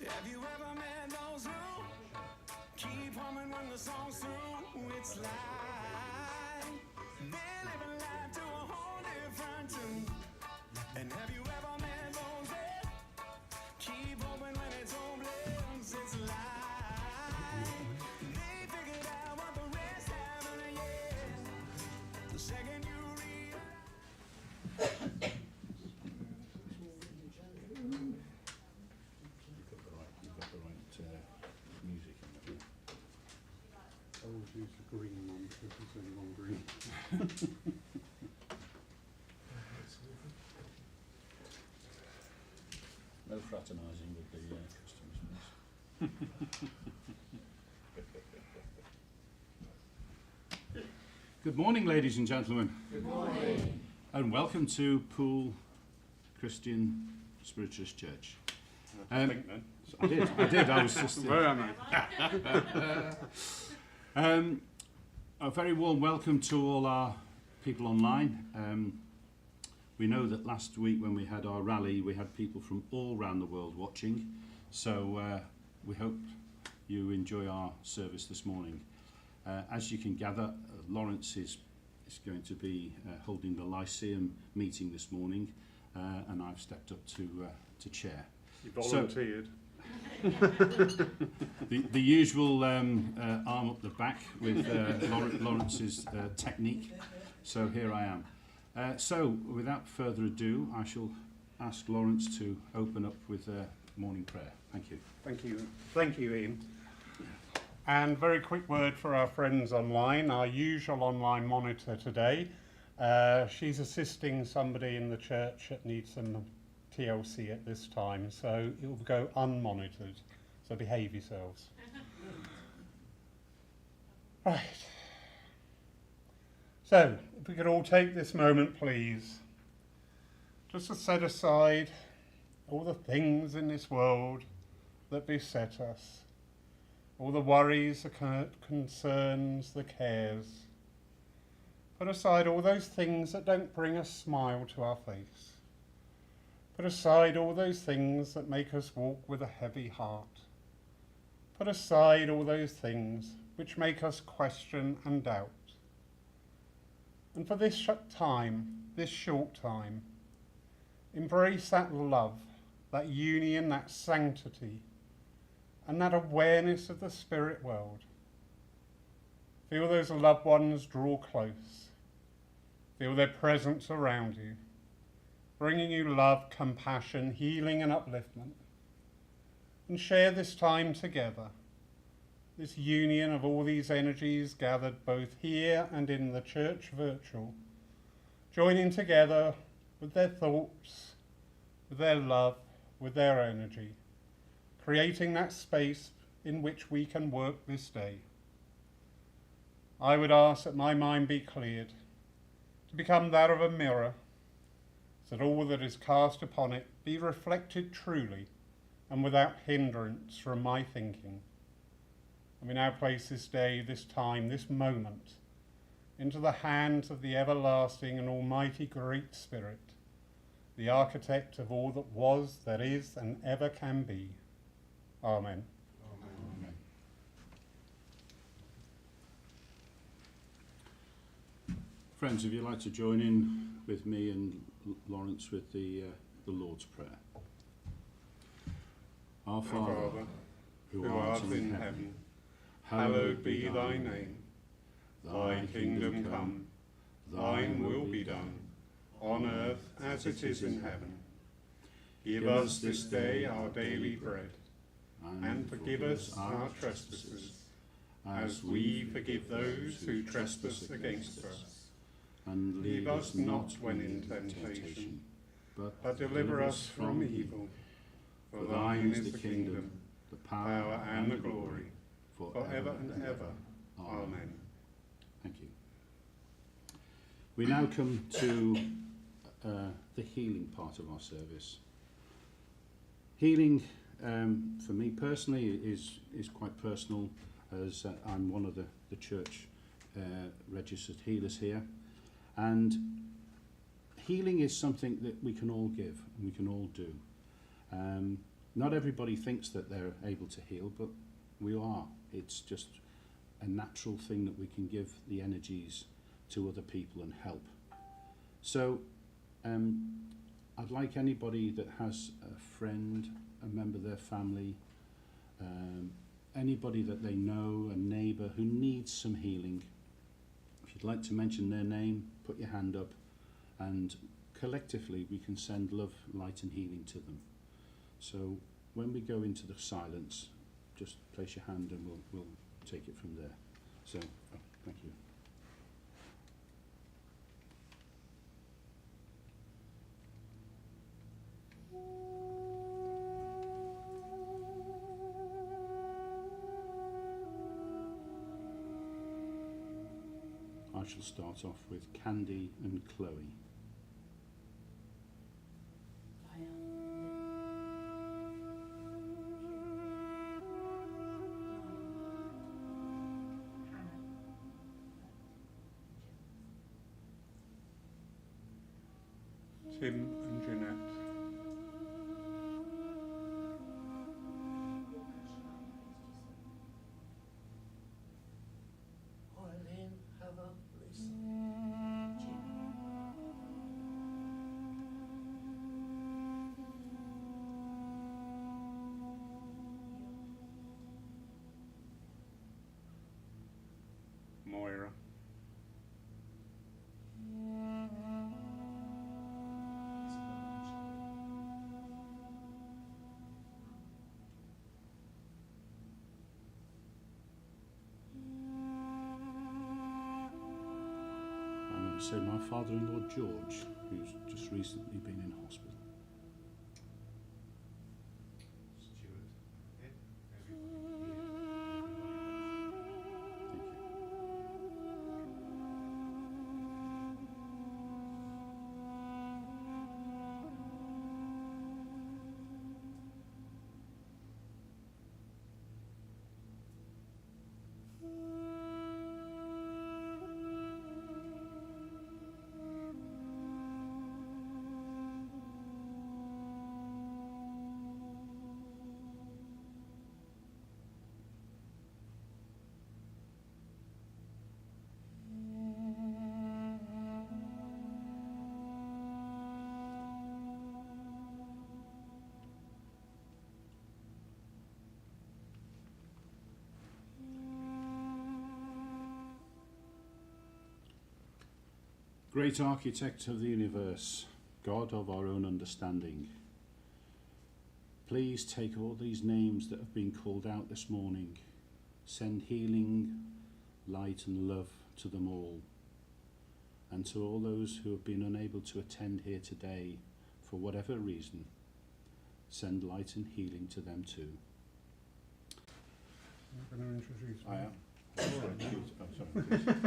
Have you ever met those who keep humming when the song's through? It's like they're living life to a whole different tune. And have you ever met those that keep hoping when it's hopeless? It's like they figured out what the rest haven't yet. The second you realize. You've got the right music in there. I always use the green one because there's only one green. No fraternising with the customers, please. Good morning, ladies and gentlemen. Good morning. And welcome to Poole Christian Spiritualist Church. I think then. I did. I was just. Where am I? A very warm welcome to all our people online. We know that last week when we had our rally, we had people from all around the world watching. So we hope you enjoy our service this morning. As you can gather, Lawrence is going to be holding the Lyceum meeting this morning, and I've stepped up to chair. You volunteered. The usual arm up the back with Lawrence's technique. So here I am. So without further ado, I shall ask Lawrence to open up with morning prayer. Thank you. Thank you. Thank you, Ian. And very quick word for our friends online. Our usual online monitor today. She's assisting somebody in the church that needs some TLC at this time, so it will go unmonitored. So behave yourselves. Right. So, if we could all take this moment, please, just to set aside all the things in this world that beset us, all the worries, the concerns, the cares. Put aside all those things that don't bring a smile to our face. Put aside all those things that make us walk with a heavy heart. Put aside all those things which make us question and doubt. And for this time, this short time, embrace that love, that union, that sanctity, and that awareness of the spirit world. Feel those loved ones draw close. Feel their presence around you, bringing you love, compassion, healing and upliftment. And share this time together, this union of all these energies gathered both here and in the church virtual, joining together with their thoughts, with their love, with their energy, creating that space in which we can work this day. I would ask that my mind be cleared, to become that of a mirror, so that all that is cast upon it be reflected truly and without hindrance from my thinking. And we now place this day, this time, this moment into the hands of the everlasting and almighty Great Spirit, the architect of all that was, that is, and ever can be. Amen. Amen. Friends, if you'd like to join in with me and Lawrence with the Lord's Prayer. Our Father, who art in heaven, hallowed be thy name. Thy kingdom come, thine will be done, on earth as it is in heaven. Give us this day our daily bread, and forgive us our trespasses, as we forgive those who trespass against us. And lead us not when in temptation, but deliver us from evil. For thine is the kingdom, the power and the glory, forever and ever. Amen. Thank you. We now come to the healing part of our service. Healing, for me personally, is quite personal, as I'm one of the church registered healers here. And healing is something that we can all give and we can all do. Not everybody thinks that they're able to heal, but we are. It's just a natural thing that we can give the energies to other people and help. So I'd like anybody that has a friend, a member of their family, anybody that they know, a neighbour who needs some healing. If you'd like to mention their name, put your hand up, and collectively we can send love, light and healing to them. So when we go into the silence, just place your hand and we'll take it from there. So, thank you. I shall start off with Candy and Chloe. Tim and Jeanette. Eileen, Heather, Lisa, Jim. Moira. I'm going to say my father-in-law George, who's just recently been in hospital. Great architect of the universe, God of our own understanding, please take all these names that have been called out this morning, send healing, light and love to them all, and to all those who have been unable to attend here today for whatever reason, send light and healing to them too. I'm going to introduce I am. Oh,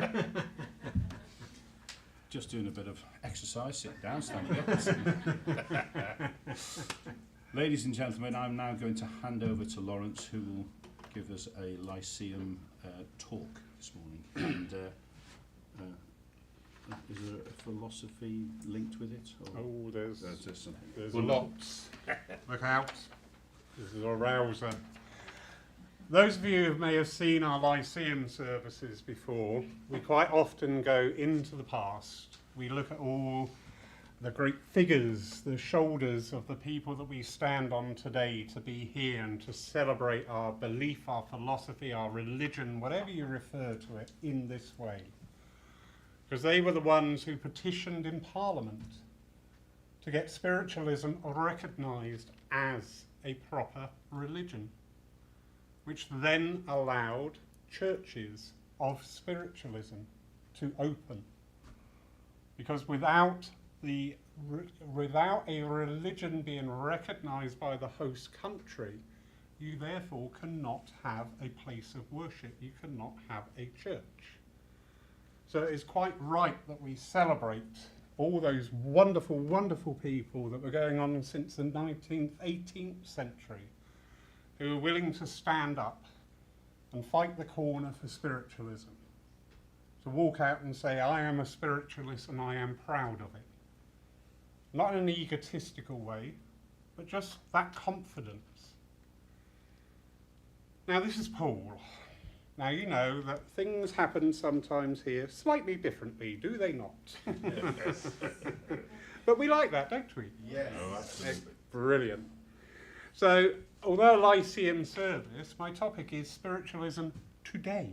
sorry. Just doing a bit of exercise, sit down, standing up. Ladies and gentlemen, I'm now going to hand over to Lawrence, who will give us a Lyceum talk this morning. And is there a philosophy linked with it? Or? Oh, there's something. lots. Look out. This is a rouser. Those of you who may have seen our Lyceum services before, we quite often go into the past. We look at all the great figures, the shoulders of the people that we stand on today to be here and to celebrate our belief, our philosophy, our religion, whatever you refer to it, in this way. Because they were the ones who petitioned in Parliament to get spiritualism recognised as a proper religion, which then allowed churches of spiritualism to open. Because without a religion being recognised by the host country, you therefore cannot have a place of worship. You cannot have a church. So it's quite right that we celebrate all those wonderful, wonderful people that were going on since the 19th, 18th century, who are willing to stand up and fight the corner for spiritualism. To walk out and say, I am a spiritualist and I am proud of it. Not in an egotistical way, but just that confidence Now this is Paul. Now you know that things happen sometimes here slightly differently, do they not? Yes. But we like that, don't we? Yes. Oh, absolutely. Brilliant. So, although Lyceum service, my topic is spiritualism today.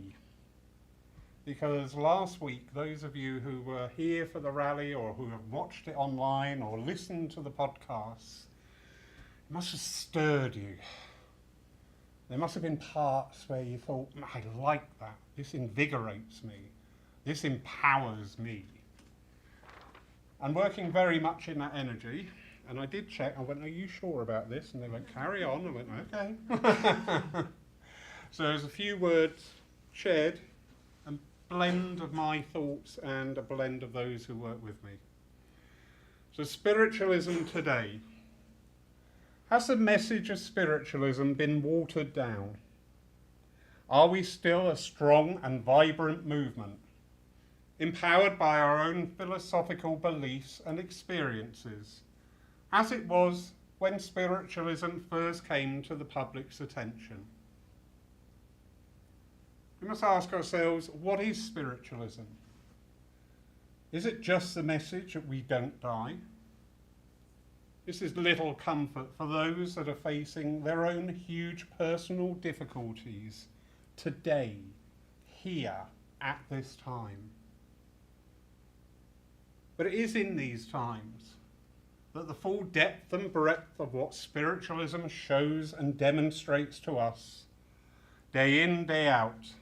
Because last week, those of you who were here for the rally or who have watched it online or listened to the podcasts, it must have stirred you. There must have been parts where you thought, I like that. This invigorates me. This empowers me. And working very much in that energy, and I did check, I went, are you sure about this? And they went, carry on. I went, okay. So there's a few words shared, a blend of my thoughts and a blend of those who work with me. So spiritualism today. Has the message of spiritualism been watered down? Are we still a strong and vibrant movement, empowered by our own philosophical beliefs and experiences, as it was when spiritualism first came to the public's attention? We must ask ourselves, what is spiritualism? Is it just the message that we don't die? This is little comfort for those that are facing their own huge personal difficulties today, here, at this time. But it is in these times that the full depth and breadth of what spiritualism shows and demonstrates to us, day in, day out,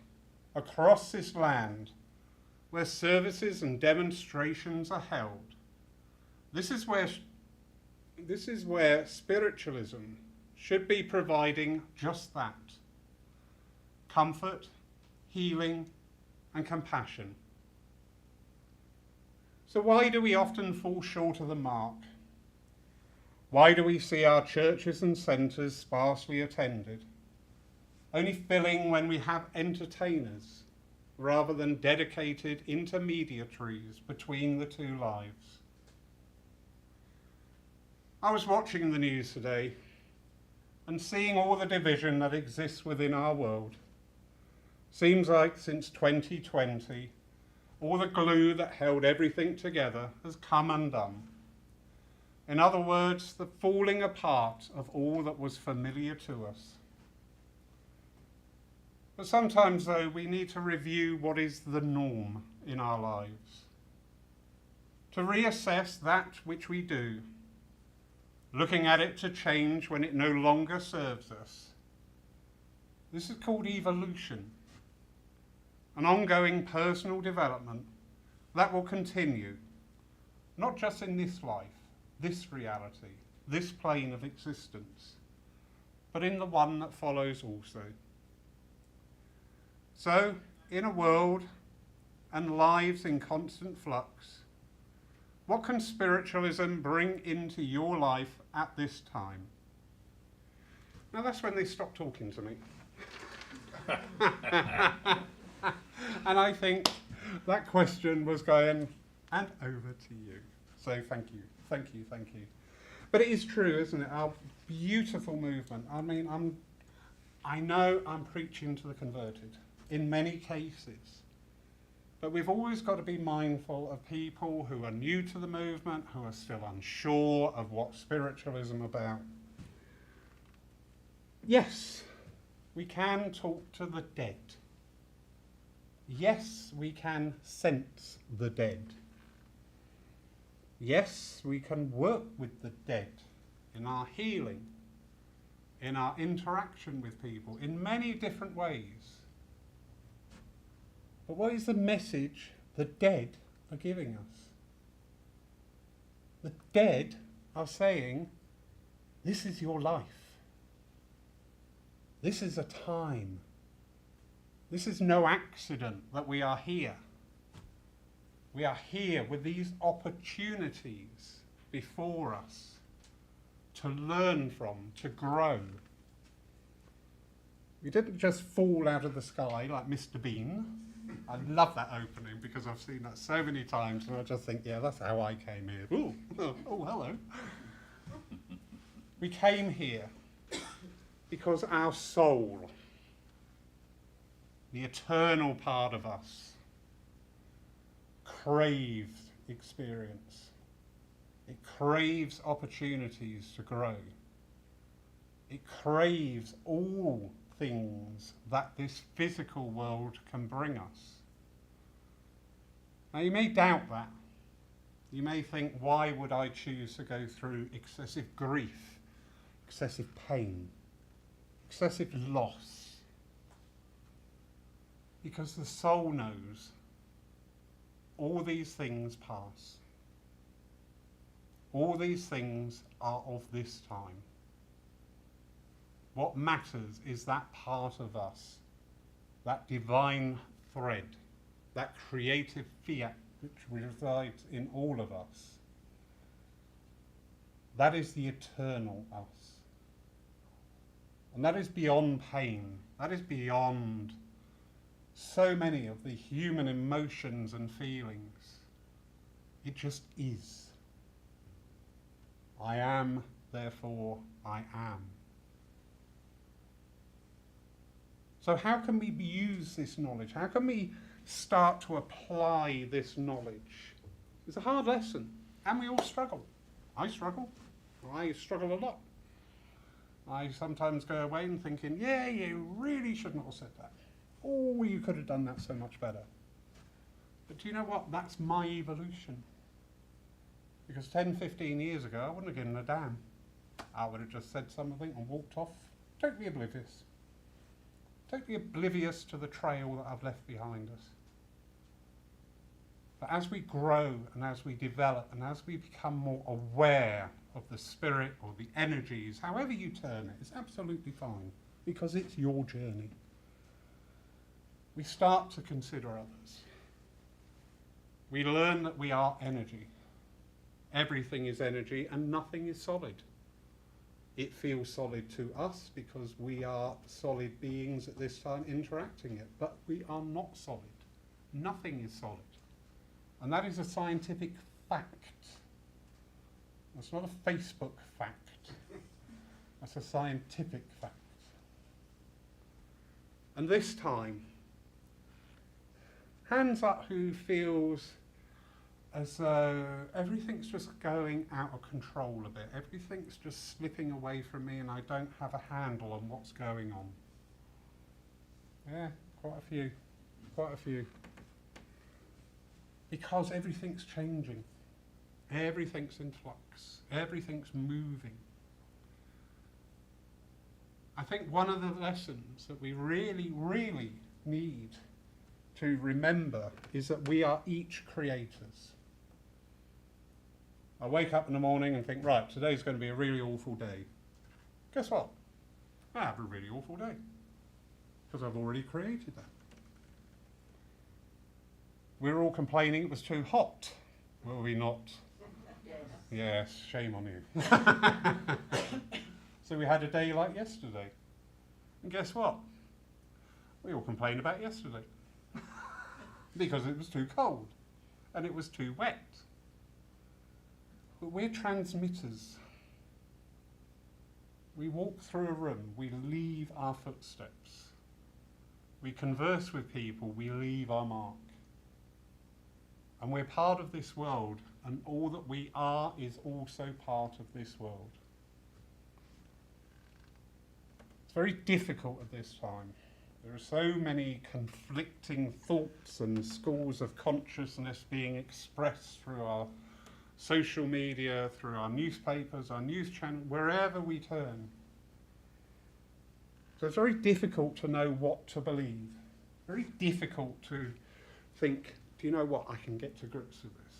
across this land, where services and demonstrations are held. This is where spiritualism should be providing just that: comfort, healing, and compassion. So why do we often fall short of the mark? Why do we see our churches and centres sparsely attended, only filling when we have entertainers rather than dedicated intermediaries between the two lives? I was watching the news today and seeing all the division that exists within our world. Seems like since 2020, all the glue that held everything together has come undone. In other words, the falling apart of all that was familiar to us. But sometimes, though, we need to review what is the norm in our lives, to reassess that which we do, looking at it to change when it no longer serves us. This is called evolution, an ongoing personal development that will continue, not just in this life, this reality, this plane of existence, but in the one that follows also. So, in a world and lives in constant flux, what can spiritualism bring into your life at this time? Now that's when they stop talking to me. And I think that question was going, and over to you. So thank you. But it is true, isn't it? Our beautiful movement. I mean, I know I'm preaching to the converted in many cases. But we've always got to be mindful of people who are new to the movement, who are still unsure of what spiritualism is about. Yes, we can talk to the dead. Yes, we can sense the dead. Yes, we can work with the dead in our healing, in our interaction with people, in many different ways. But what is the message the dead are giving us? The dead are saying, this is your life. This is a time. This is no accident that we are here. We are here with these opportunities before us to learn from, to grow. We didn't just fall out of the sky like Mr. Bean. I love that opening because I've seen that so many times and I just think, yeah, that's how I came here. Ooh, oh, hello. We came here because our soul the eternal part of us, craves experience. It craves opportunities to grow. It craves all things that this physical world can bring us. Now you may doubt that. You may think, why would I choose to go through excessive grief, excessive pain, excessive loss? Because the soul knows all these things pass. All these things are of this time. What matters is that part of us, that divine thread, that creative fiat which resides in all of us. That is the eternal us. And that is beyond pain. That is beyond so many of the human emotions and feelings. It just is. I am, therefore I am. So how can we use this knowledge? How can we start to apply this knowledge? It's a hard lesson, and we all struggle. I struggle. I struggle a lot. I sometimes go away and thinking, yeah, you really should not have said that. Oh, you could have done that so much better. But do you know what? That's my evolution. Because 10, 15 years ago, I wouldn't have given a damn. I would have just said something and walked off, totally oblivious. Totally oblivious to the trail that I've left behind us. But as we grow and as we develop and as we become more aware of the spirit or the energies, however you turn it, it's absolutely fine, because it's your journey. We start to consider others. We learn that we are energy. Everything is energy and nothing is solid. It feels solid to us because we are solid beings at this time interacting it, but we are not solid. Nothing is solid. And that is a scientific fact. That's not a Facebook fact. That's a scientific fact. And this time, hands up who feels as though everything's just going out of control a bit. Everything's just slipping away from me and I don't have a handle on what's going on. Yeah, quite a few. Quite a few. Because everything's changing. Everything's in flux. Everything's moving. I think one of the lessons that we really, really need to remember is that we are each creators. I wake up in the morning and think, right, today's going to be a really awful day. Guess what? I have a really awful day. Because I've already created that. We're all complaining it was too hot. Were we not? Yes, shame on you. So we had a day like yesterday. And guess what? We all complained about yesterday. Because it was too cold. And it was too wet. But we're transmitters. We walk through a room, we leave our footsteps. We converse with people, we leave our mark. And we're part of this world, and all that we are is also part of this world. It's very difficult at this time. There are so many conflicting thoughts and schools of consciousness being expressed through our social media, through our newspapers, our news channel, wherever we turn. So it's very difficult to know what to believe. Very difficult to think, do you know what, I can get to grips with this.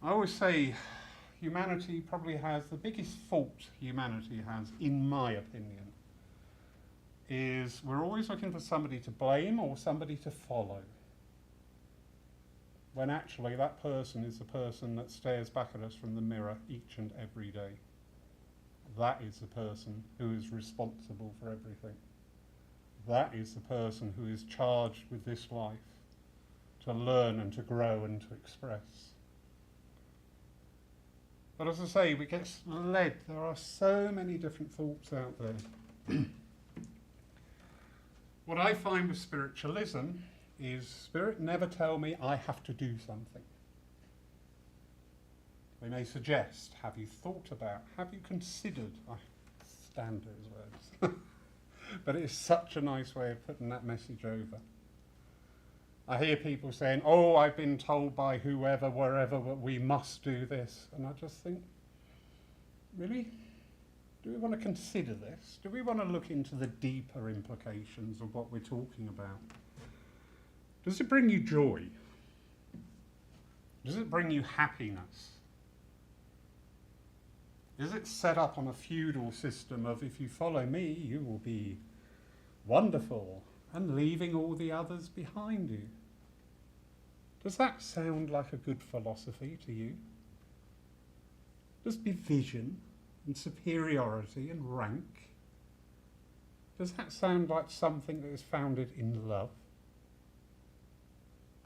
I always say humanity probably has, the biggest fault humanity has, in my opinion, is we're always looking for somebody to blame or somebody to follow. When actually that person is the person that stares back at us from the mirror each and every day. That is the person who is responsible for everything. That is the person who is charged with this life to learn and to grow and to express. But as I say, we get led. There are so many different thoughts out there. What I find with spiritualism is Spirit never tell me I have to do something. They may suggest, have you thought about, have you considered, I stand those words. But it's such a nice way of putting that message over. I hear people saying, oh, I've been told by whoever, wherever, that we must do this. And I just think, really? Do we want to consider this? Do we want to look into the deeper implications of what we're talking about? Does it bring you joy? Does it bring you happiness? Is it set up on a feudal system of if you follow me, you will be wonderful, and leaving all the others behind you? Does that sound like a good philosophy to you? Does division and superiority and rank, does that sound like something that is founded in love?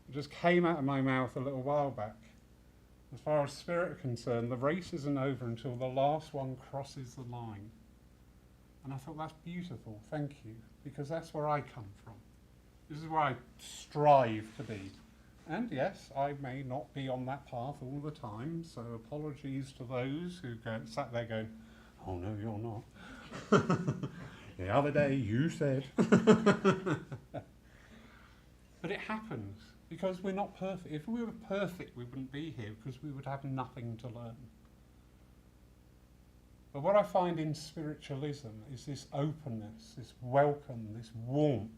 It just came out of my mouth a little while back. As far as spirit are concerned, the race isn't over until the last one crosses the line. And I thought, that's beautiful, thank you, because that's where I come from. This is where I strive to be. And yes, I may not be on that path all the time, so apologies to those who sat there going, oh no, you're not. The other day you said. But it happens. Because we're not perfect. If we were perfect, we wouldn't be here because we would have nothing to learn. But what I find in spiritualism is this openness, this welcome, this warmth,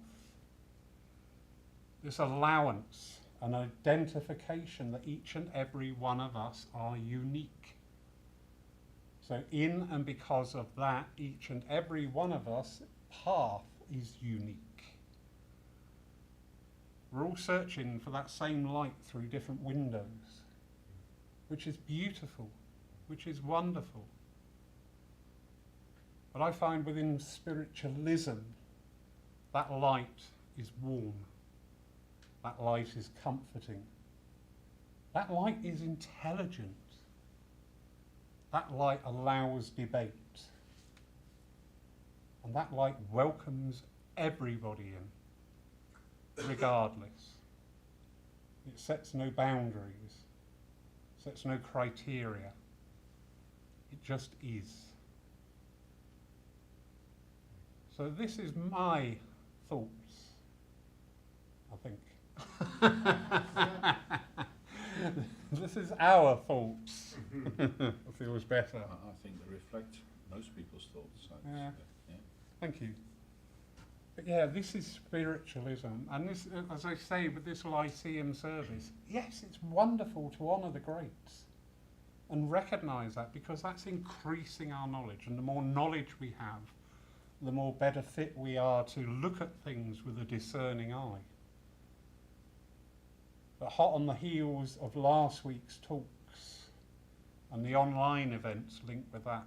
this allowance, an identification that each and every one of us are unique. So in and because of that, each and every one of us path is unique. We're all searching for that same light through different windows, which is beautiful, which is wonderful. But I find within spiritualism, that light is warm. That light is comforting. That light is intelligent. That light allows debate. And that light welcomes everybody in. Regardless. It sets no boundaries, sets no criteria. It just is. So this is my thoughts, I think. This is our thoughts. It feels better. I think they reflect most people's thoughts. Yeah. Thank you. But yeah, this is spiritualism, and this, as I say, with this Lyceum service, yes, it's wonderful to honour the greats and recognise that, because that's increasing our knowledge, and the more knowledge we have, the more better fit we are to look at things with a discerning eye. But hot on the heels of last week's talks and the online events linked with that,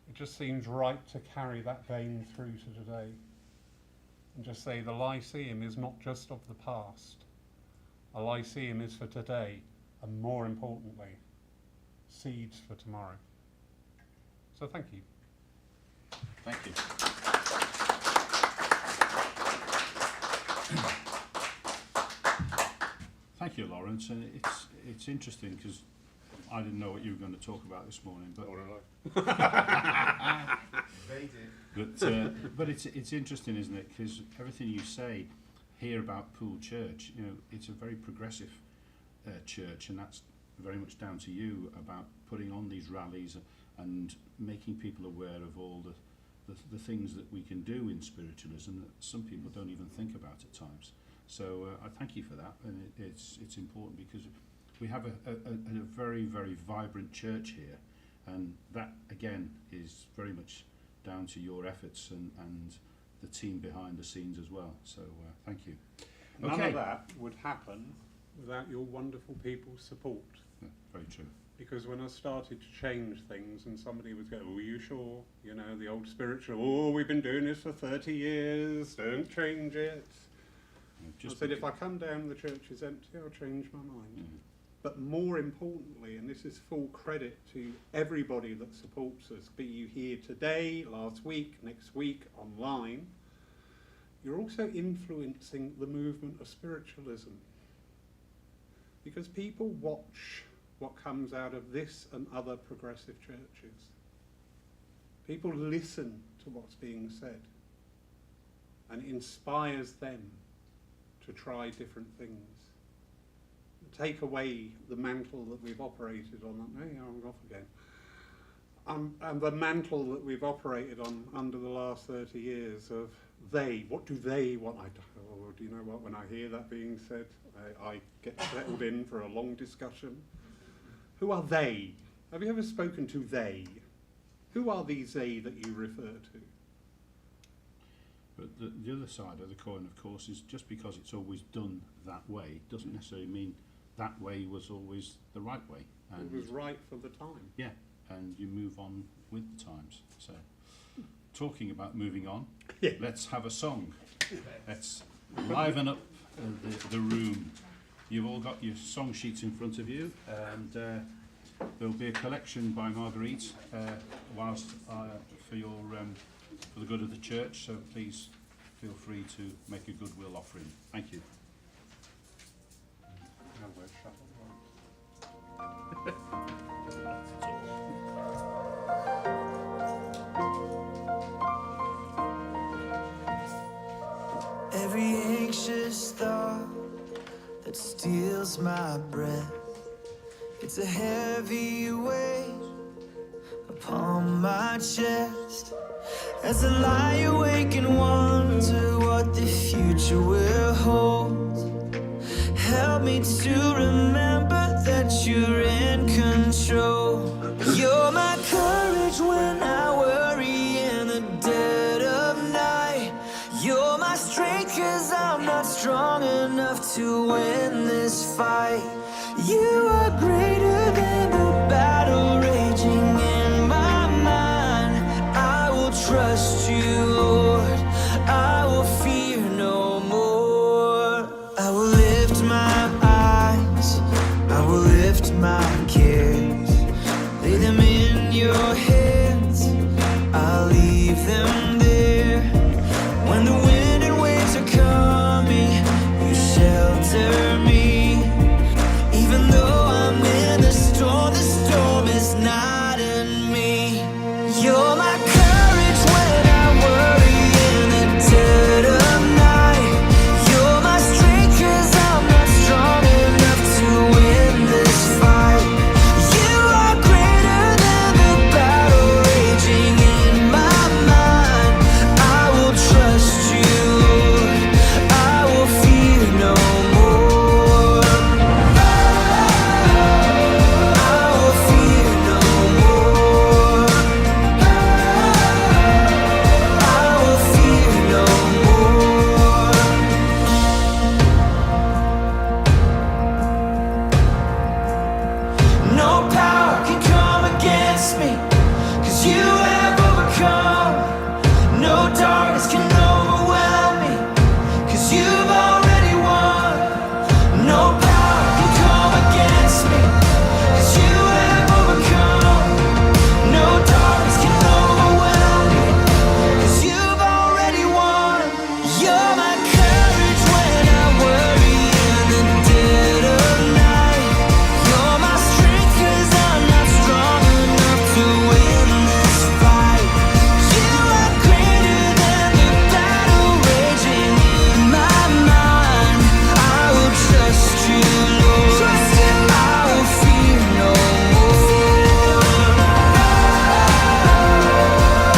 it just seems right to carry that vein through to today and just say the Lyceum is not just of the past. A Lyceum is for today, and more importantly, seeds for tomorrow. So thank you. Thank you. Thank you, Lawrence. And it's interesting because I didn't know what you were going to talk about this morning, but They did. but it's interesting, isn't it? Because everything you say here about Poole Church, you know, it's a very progressive church, and that's very much down to you about putting on these rallies and making people aware of all the things that we can do in spiritualism that some people don't even think about at times. So I thank you for that, and it's important because we have a very, very vibrant church here, and that again is very much down to your efforts and the team behind the scenes as well. So thank you. None of that would happen without your wonderful people's support. Yeah, very true. Because when I started to change things and somebody was going, oh, are you sure? You know, the old spiritual, oh, we've been doing this for 30 years, don't change it. I said, if I come down, the church is empty, I'll change my mind. Mm-hmm. But more importantly, and this is full credit to everybody that supports us, be you here today, last week, next week, online, you're also influencing the movement of spiritualism. Because people watch what comes out of this and other progressive churches. People listen to what's being said, and it inspires them to try different things. Take away the mantle that we've operated on. Hey, I'm off again. And the mantle that we've operated on under the last 30 years of they, what do they want? Do you know what, when I hear that being said, I get settled in for a long discussion. Who are they? Have you ever spoken to they? Who are these they that you refer to? But the other side of the coin, of course, is just because it's always done that way doesn't necessarily mean that way was always the right way. And it was right for the time. Yeah, and you move on with the times. So, talking about moving on, let's have a song. Let's liven up the room. You've all got your song sheets in front of you, and there'll be a collection by Marguerite whilst for your for the good of the church. So please feel free to make a goodwill offering. Thank you. Every anxious thought that steals my breath, it's a heavy weight upon my chest. As I lie awake and wonder what the future will hold, help me to remember that you're in control. You're my courage when I worry in the dead of night. You're my strength 'cause I'm not strong enough to win this fight. You are greater than the battle raging in my mind. I will trust you, Lord. I will fear no more. I will lift my eyes, I will lift my cares, lay them in your hands, I'll leave them there. When the wind and waves are coming, you shelter me. Even though I'm in the storm is not in me. You're my courage when I worry in the dead of night. You're my strength 'cause I'm not strong enough to win this fight. You are greater than the battle raging in my mind. I will trust you, Lord. I will fear no more. I will fear no more. I will fear no more. No power can come against me, 'cause you have overcome. No darkness can overwhelm me, 'cause you've already won. No power can come against me, 'cause you have overcome. No darkness can overwhelm me, 'cause you've already won. You're my courage when I worry in the dead of night. You're my strength 'cause I'm not strong enough to win this fight. You are greater than the battle raging in my mind. I will trust you, Lord. I will fear no more.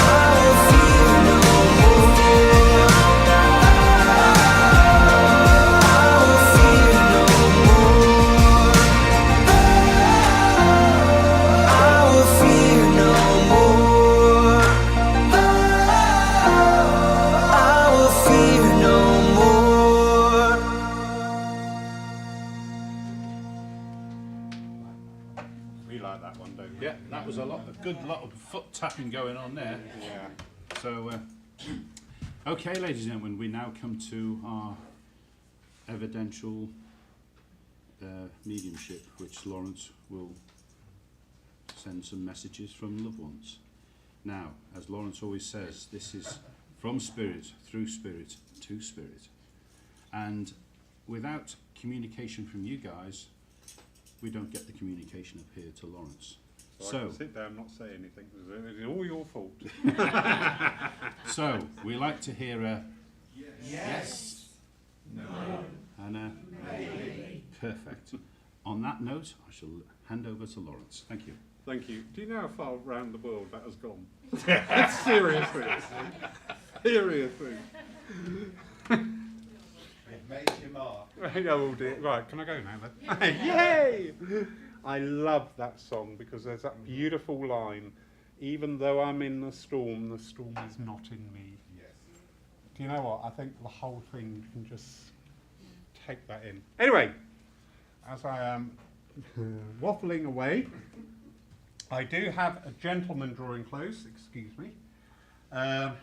I will fear no more. I will fear no more. I will fear no more. I will fear no more. We like that one, don't we? Yeah, that was a good lot of foot tapping going on there. Yeah. So, okay, ladies and gentlemen, we now come to our evidential mediumship, which Lawrence will send some messages from loved ones. Now, as Lawrence always says, this is from spirit, through spirit, to spirit. And without communication from you guys, we don't get the communication up here to Lawrence. So I can sit there and not say anything. It's all your fault. So we like to hear a Yes. No. and a maybe. Perfect. On that note, I shall hand over to Lawrence. Thank you. Thank you. Do you know how far around the world that has gone? Seriously. Seriously. You've made your mark. Oh dear. Right, can I go now then? Yay! I love that song because there's that beautiful line, even though I'm in the storm is not in me. Yes. Do you know what? I think the whole thing can just take that in. Anyway, as I am waffling away, I do have a gentleman drawing close, excuse me. Got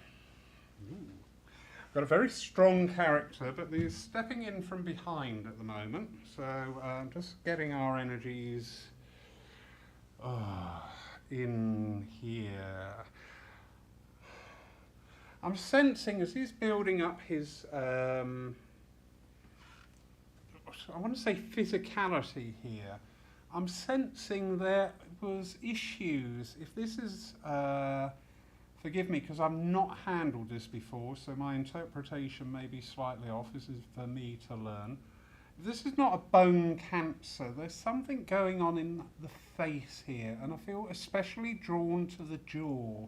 a very strong character, but he's stepping in from behind at the moment. So just getting our energies in here. I'm sensing as he's building up his, I want to say physicality here. I'm sensing there was issues. If this is, forgive me because I've not handled this before, so my interpretation may be slightly off. This is for me to learn. If this is not a bone cancer, there's something going on in the face here, and I feel especially drawn to the jaw.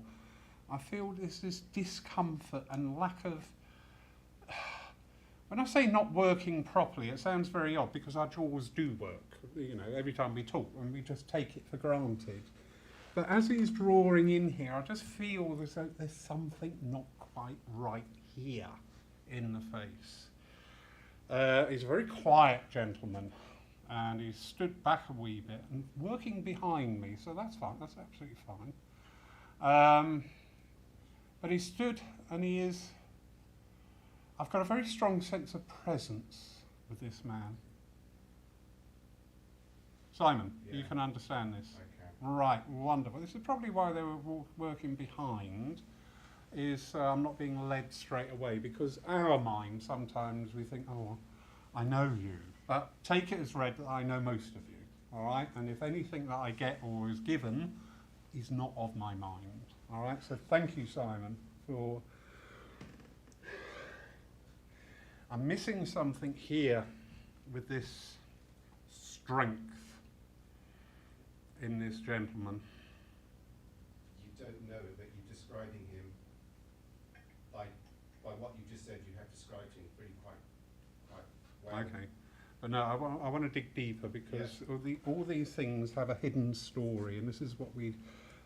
I feel this discomfort and lack of... When I say not working properly, it sounds very odd because our jaws do work, you know, every time we talk, and we just take it for granted. But as he's drawing in here, I just feel as though there's something not quite right here in the face. He's a very quiet gentleman, and he's stood back a wee bit and working behind me, so that's fine, that's absolutely fine. But he stood and he is... I've got a very strong sense of presence with this man. Simon, Yeah. you can understand this? I can. Right, wonderful. This is probably why they were working behind, is I'm not being led straight away, because our mind, sometimes we think, oh, I know you. But take it as read that I know most of you, all right? And if anything that I get or is given is not of my mind, all right? So thank you, Simon, for... I'm missing something here with this strength in this gentleman. You don't know it, but you're describing him by what you just said. You have described him pretty quite well. Okay, but no, I want to dig deeper because all these things have a hidden story, and this is what we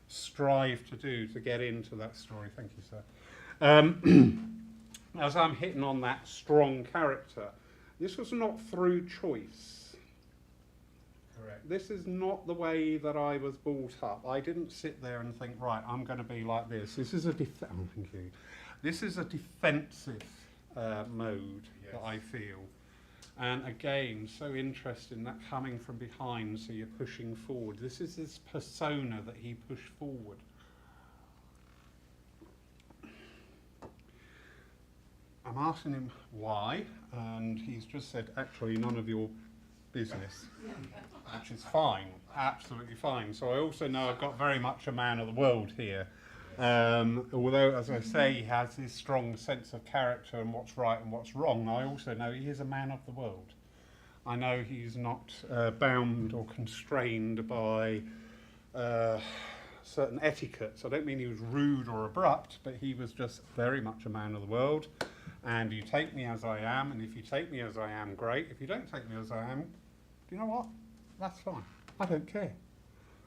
strive to do to get into that story. Thank you, sir. As I'm hitting on that strong character, this was not through choice. Correct. This is not the way that I was brought up. I didn't sit there and think, right, I'm going to be like this. This is a thank you. This is a defensive mode that I feel. And again, so interesting that coming from behind, so you're pushing forward. This is this persona that he pushed forward. I'm asking him why, and he's just said, actually, none of your business, which is fine, absolutely fine. So I also know I've got very much a man of the world here. Although, as I say, he has this strong sense of character and what's right and what's wrong, I also know he is a man of the world. I know he's not bound or constrained by certain etiquettes. I don't mean he was rude or abrupt, but he was just very much a man of the world. And you take me as I am, and if you take me as I am, great. If you don't take me as I am, do you know what? That's fine. I don't care.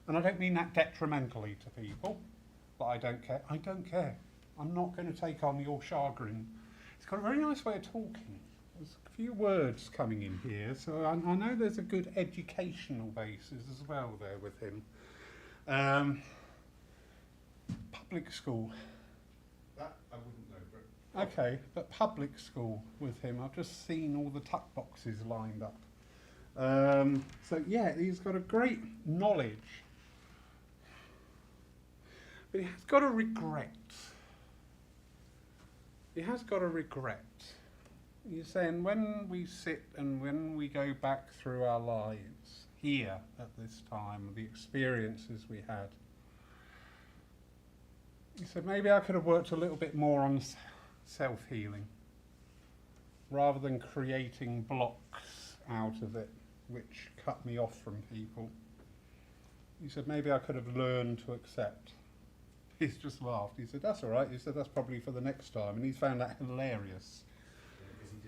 And I don't mean that detrimentally to people, but I don't care. I don't care. I'm not going to take on your chagrin. He's got a very nice way of talking. There's a few words coming in here, so I know there's a good educational basis as well there with him. Public school. That I wouldn't know, but Okay, but public school with him, I've just seen all the tuck boxes lined up. So yeah, he's got a great knowledge, but he has got a regret. he has got a regret. He's saying when we sit and when we go back through our lives here at this time, the experiences we had, he said maybe I could have worked a little bit more on self-healing rather than creating blocks out of it which cut me off from people. He said maybe I could have learned to accept. He's just laughed. He said that's all right. He said that's probably for the next time, and he's found that hilarious.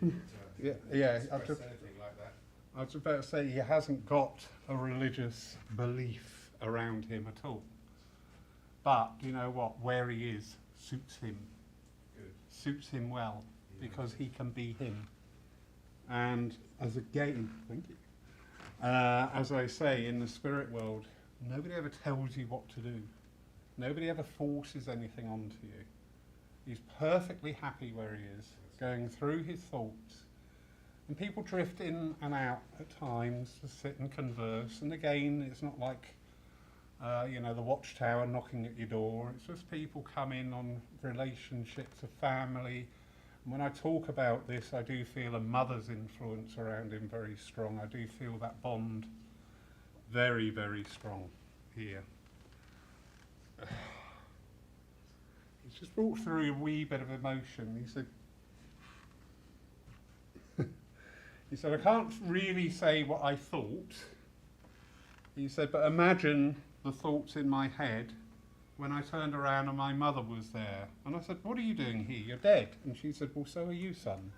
Because he didn't express anything like that. I was about to say he hasn't got a religious belief around him at all. But you know what? Where he is suits him. Good. Suits him well Yeah. because he can be him. And as again, thank you. As I say, in the spirit world, nobody ever tells you what to do. Nobody ever forces anything onto you. He's perfectly happy where he is, going through his thoughts. And people drift in and out at times to sit and converse. And again, it's not like, the watchtower knocking at your door. It's just people come in on relationships, a family. And when I talk about this, I do feel a mother's influence around him very strong. I do feel that bond very, very strong here. He's just brought through a wee bit of emotion. He said, I can't really say what I thought. He said, but imagine the thoughts in my head when I turned around and my mother was there. And I said, what are you doing here? You're dead. And she said, well, so are you, son.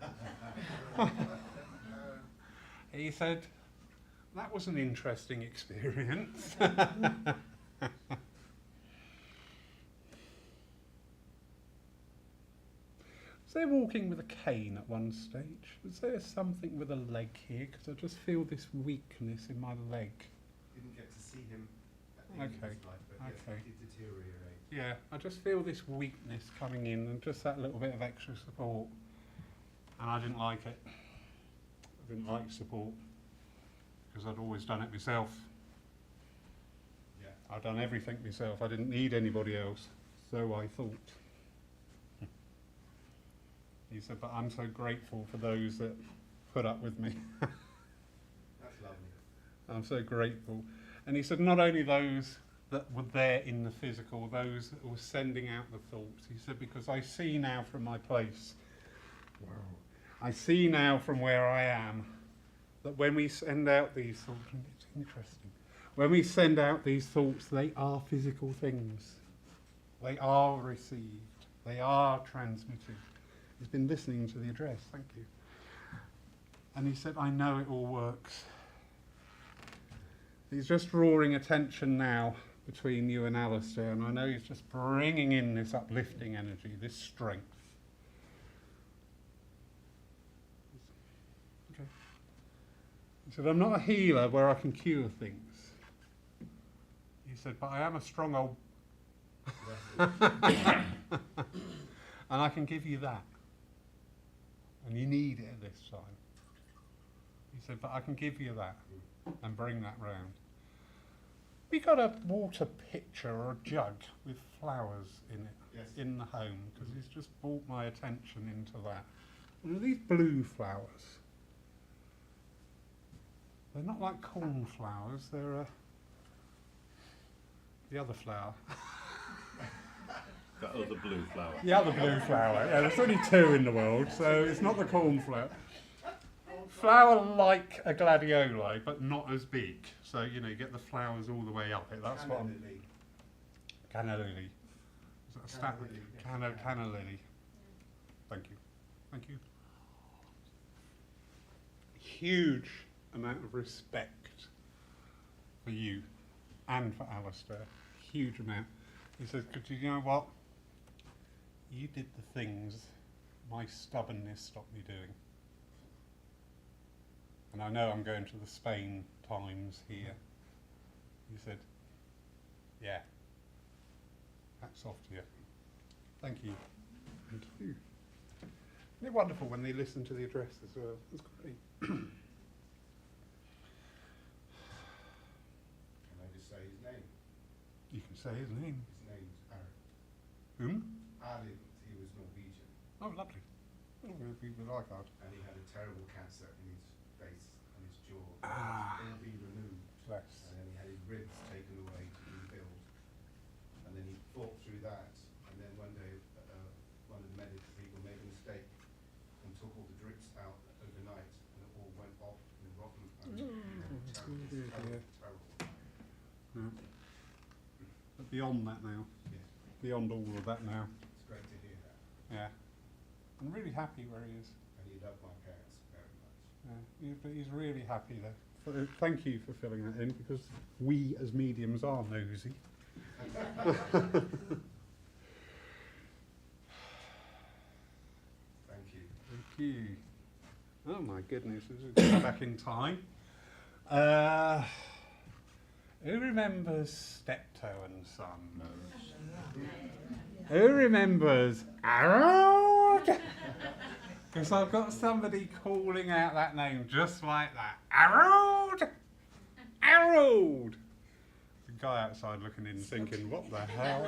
He said, that was an interesting experience. Was there walking with a cane at one stage? Was there something with a leg here? Because I just feel this weakness in my leg. Didn't get to see him at the end of Okay, his life, but yes, okay. he did deteriorate. Yeah, I just feel this weakness coming in and just that little bit of extra support. And I didn't like it. I didn't like support because I'd always done it myself. Yeah. I'd done everything myself. I didn't need anybody else. So I thought. He said, but I'm so grateful for those that put up with me. That's lovely. I'm so grateful. And he said, not only those that were there in the physical, those that were sending out the thoughts. He said, because I see now from my place, I see now from where I am, that when we send out these thoughts, and it's interesting, when we send out these thoughts, they are physical things. They are received. They are transmitted. He's been listening to the address, thank you. And he said, I know it all works. He's just drawing attention now between you and Alistair, and I know he's just bringing in this uplifting energy, this strength. Okay. He said, I'm not a healer where I can cure things. He said, but I am a strong old... and I can give you that. And you need it at this time. He said, but I can give you that and bring that round. We got a water pitcher or a jug with flowers in it, Yes. in the home, because he's just brought my attention into that. And they're these blue flowers. They're not like cornflowers, they're the other flower. That other blue flower. The other blue flower. Yeah, there's only two in the world, so it's not the cornflower. Flower like a gladioli, but not as big. So, you get the flowers all the way up it. That's what I'm... Canna lily. Is that a stat? Canna lily. Thank you. Thank you. Huge amount of respect for you and for Alistair. Huge amount. He says, "Because you know what? You did the things my stubbornness stopped me doing. And I know I'm going to the Spain times here." He said, yeah, hats off to you. Thank you. Thank you. Isn't it wonderful when they listen to the address as well? It's great. Can I just say his name? You can say his name. His name's Aaron. Whom? Aaron, he was Norwegian. Oh, lovely. Oh, we like that. And he had a terrible cancer in his face and his jaw. Ah. All be removed. Bless. And then he had his ribs taken away to rebuild. And then he fought through that. And then one day, one of the medical people made a mistake and took all the drips out overnight, and it all went off and rotten. Terrible. Yeah. But beyond that now, Yeah, beyond all of that now, it's great to hear that. yeah. I'm really happy where he is. And he loved my parents very much. But he's really happy there. So, thank you for filling that in, because we as mediums are nosy. Thank you. Thank you. Oh my goodness, this is going back in time. Who remembers Steptoe and Son? Who remembers Harold? Because I've got somebody calling out that name just like that. Harold! Harold! The guy outside looking in thinking, what the hell?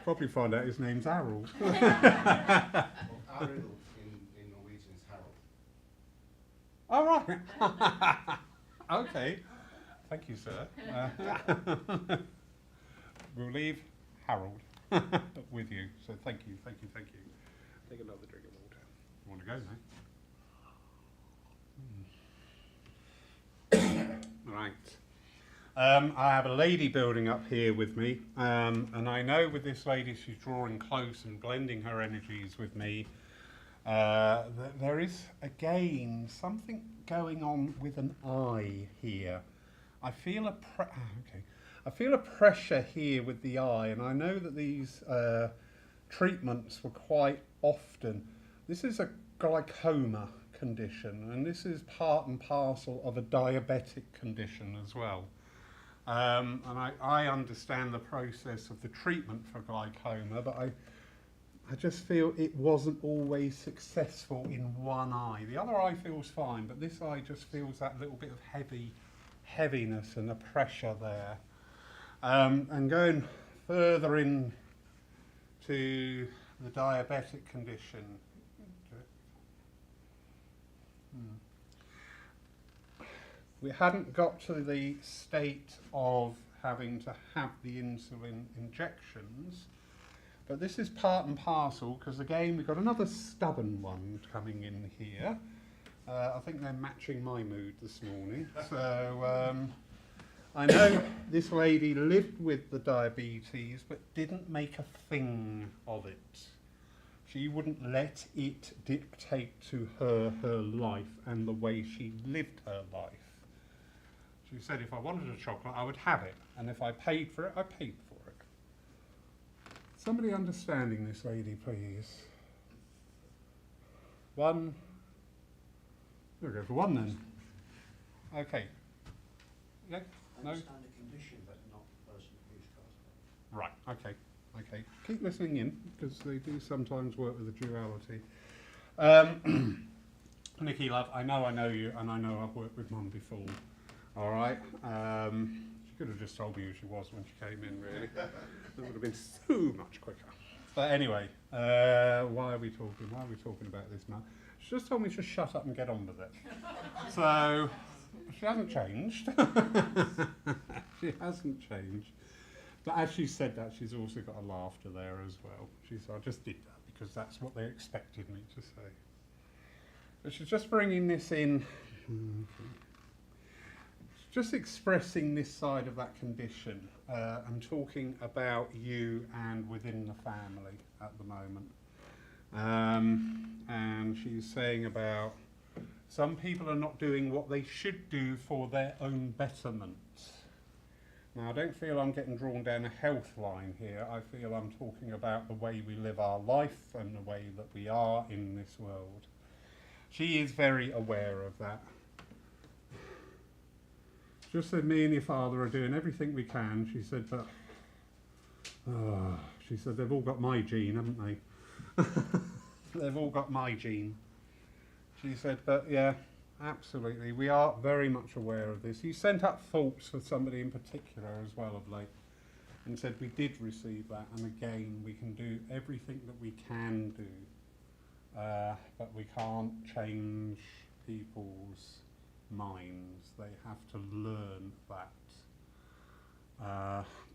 Probably find out his name's Harold. Well, Arild in Norwegian is Harold. All right. Okay. Thank you, sir. We'll leave Harold with you. So thank you. Take another drink of water. You want to go now? Right. I have a lady building up here with me, and I know with this lady she's drawing close and blending her energies with me. There is again something going on with an eye here. I feel I feel a pressure here with the eye, and I know that these treatments were quite often. This is a glaucoma condition, and this is part and parcel of a diabetic condition as well. And I understand the process of the treatment for glaucoma, but I just feel it wasn't always successful in one eye. The other eye feels fine, but this eye just feels that little bit of heaviness and a pressure there. And going further in to the diabetic condition. We hadn't got to the state of having to have the insulin injections, but this is part and parcel, because again we've got another stubborn one coming in here. I think they're matching my mood this morning. So I know this lady lived with the diabetes but didn't make a thing of it. She wouldn't let it dictate to her life and the way she lived her life. She said if I wanted a chocolate I would have it, and if I paid for it, I paid for it. Somebody understanding this lady, please. One. We'll go for one then. Okay. Yeah? No? Understand the condition, but not the person who's caused it. Right, okay. Okay. Keep listening in, because they do sometimes work with a duality. Nikki, love, I know you, and I know I've worked with Mum before. All right? She could have just told me who she was when she came in, really. That would have been so much quicker. But anyway, why are we talking? Why are we talking about this, Mum? She just told me to shut up and get on with it. So, she hasn't changed. She hasn't changed. But as she said that, she's also got a laughter there as well. She said, I just did that because that's what they expected me to say. But she's just bringing this in. She's just expressing this side of that condition and talking about you and within the family at the moment. And she's saying about some people are not doing what they should do for their own betterment. Now, I don't feel I'm getting drawn down a health line here. I feel I'm talking about the way we live our life and the way that we are in this world. She is very aware of that. Just said me and your father are doing everything we can. She said, but she said they've all got my gene, haven't they? They've all got my gene. She said, but yeah, absolutely. We are very much aware of this. You sent up thoughts for somebody in particular as well of late and said we did receive that, and again we can do everything that we can do but we can't change people's minds. They have to learn that.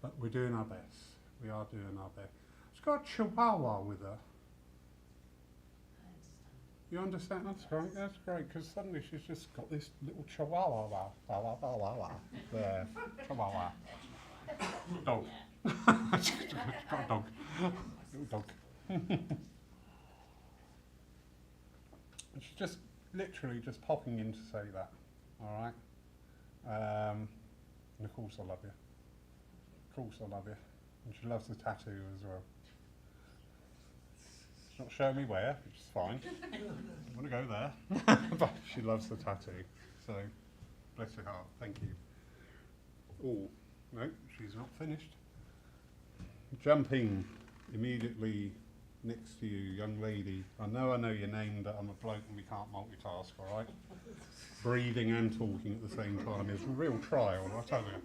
But we're doing our best. We are doing our best. She's got a chihuahua with her. You understand? That's great. That's great, because suddenly she's just got this little chihuahua there. Chihuahua. Dog. She's got a dog. Little dog. She's just literally just popping in to say that. All right. And of course I love you. Of course I love you. And she loves the tattoo as well. She's not showing me where, which is fine. I want to go there. But she loves the tattoo. So, bless her heart. Thank you. Oh, no, she's not finished. Jumping immediately next to you, young lady. I know your name, but I'm a bloke and we can't multitask, all right? Breathing and talking at the same time is a real trial, I tell you.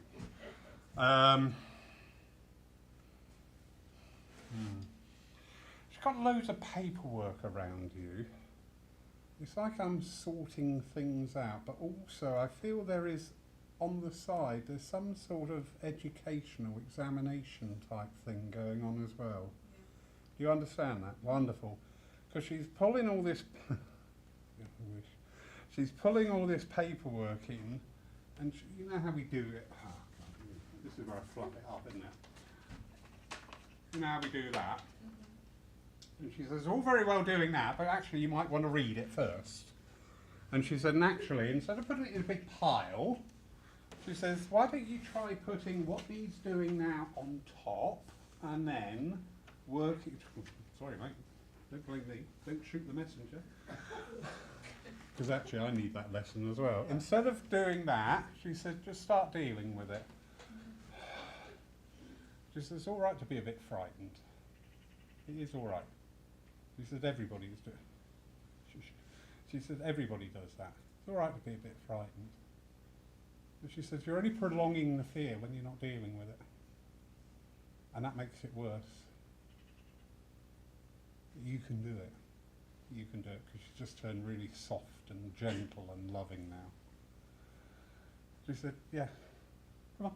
She's got loads of paperwork around you. It's like I'm sorting things out, but also I feel there is, on the side, there's some sort of educational examination type thing going on as well. Do you understand that? Wonderful. Because she's pulling all this... She's pulling all this paperwork in, and you know how we do it? Oh, this is where I fluff it up, isn't it? You know how we do that? And she says, all very well doing that, but actually you might want to read it first. And she said, naturally, instead of putting it in a big pile, she says, why don't you try putting what needs doing now on top, and then work it... Sorry, mate. Don't blame me. Don't shoot the messenger. Because actually I need that lesson as well. Instead of doing that, she said, just start dealing with it. She says, it's all right to be a bit frightened. It is all right. She said, everybody is doing. She said, everybody does that. It's all right to be a bit frightened. But she says, you're only prolonging the fear when you're not dealing with it. And that makes it worse. You can do it. You can do it, because she's just turned really soft and gentle and loving now. She said, yeah, come on,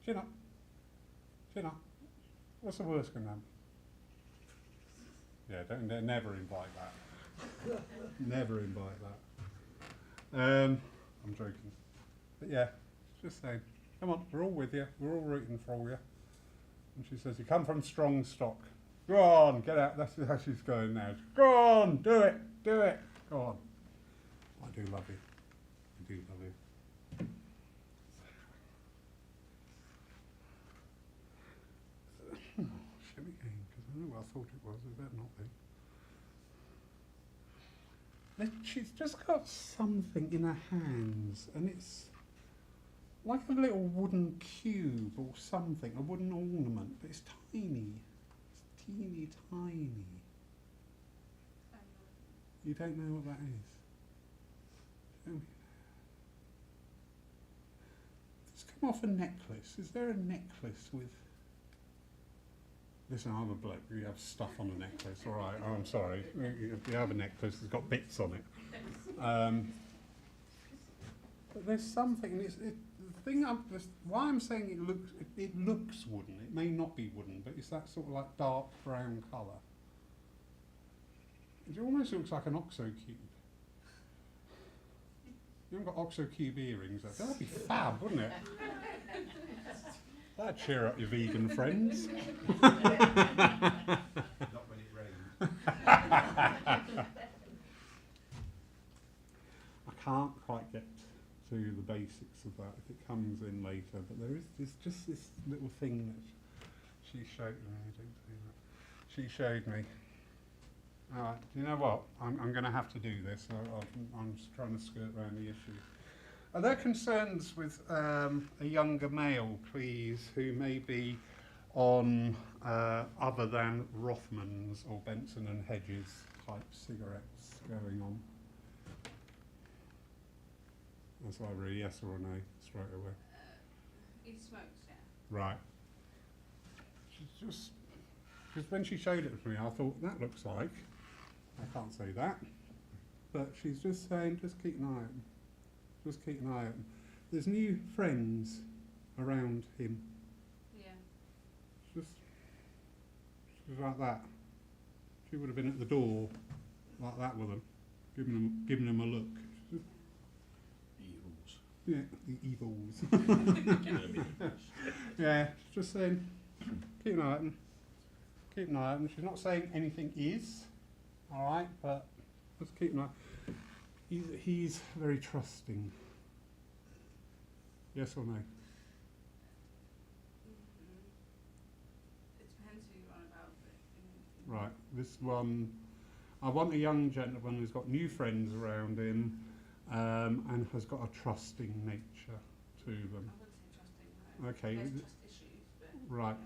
chin up. Chin up. What's the worst going to happen? Yeah, don't never invite that. Never invite that. I'm joking. But yeah, just saying, come on, we're all with you. We're all rooting for you. And she says, you come from strong stock. Go on, get out. That's how she's going now. Go on, do it, do it. Go on. I do love you. I do love you. Shall we again? Because I know what I thought it was. It better not be. She's just got something in her hands, and it's like a little wooden cube or something, a wooden ornament, but it's tiny. Teeny tiny. You don't know what that is? Tell me. It's come off a necklace. Is there a necklace with... Listen, I'm a bloke. You have stuff on a necklace. All right, oh, I'm sorry. If you have a necklace, it's got bits on it. But there's something... why I'm saying it looks wooden. It may not be wooden, but it's that sort of like dark brown colour. It almost looks like an OXO cube. You haven't got OXO cube earrings, though. That'd be fab, wouldn't it? That'd cheer up your vegan friends. Not when it rains. I can't quite get to the basics of that if it comes in later, but there's just this little thing that she showed me. Don't do that. She showed me. Alright, do you know what? I'm going to have to do this. I'm just trying to skirt around the issue. Are there concerns with a younger male, please, who may be on other than Rothmans or Benson and Hedges type cigarettes going on? That's either a yes or a no, straight away. He smokes, yeah. Right. She's just... Because when she showed it to me, I thought, that looks like I can't say that. But she's just saying, just keep an eye on him. Just keep an eye on him. There's new friends around him. Yeah. She's like that. She would have been at the door like that with them, giving them a look. Evils. Yeah, the evils. Yeah, just saying, keep an eye on him. Keep an eye on him. She's not saying anything is, all right, but just keep an eye. He's very trusting. Yes or no? It depends who you're on about, but. Right, this one, I want a young gentleman who's got new friends around him and has got a trusting nature to them. I wouldn't say trusting, no. Okay, There's trust issues, but. right.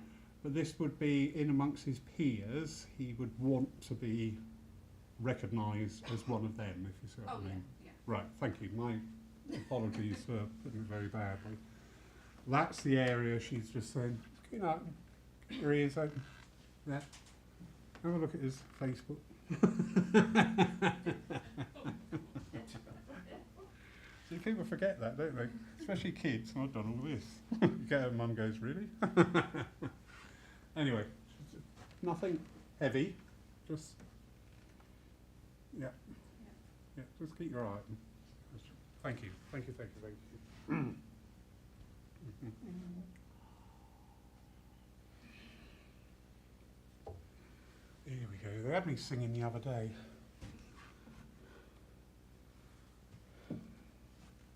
But this would be in amongst his peers, he would want to be recognised as one of them, if you see what Oh, I yeah, mean. yeah. Right, thank you. My apologies for putting it very badly. That's the area she's just saying, keep an eye open, keep your ears open. Yeah. Have a look at his Facebook. See, people forget that, don't they? Especially kids. I've done all this. You get her mum goes, really? Anyway, nothing heavy. Just, yeah. Yeah, just keep your eye open. Thank you, thank you, thank you, thank you. Here we go. They had me singing the other day.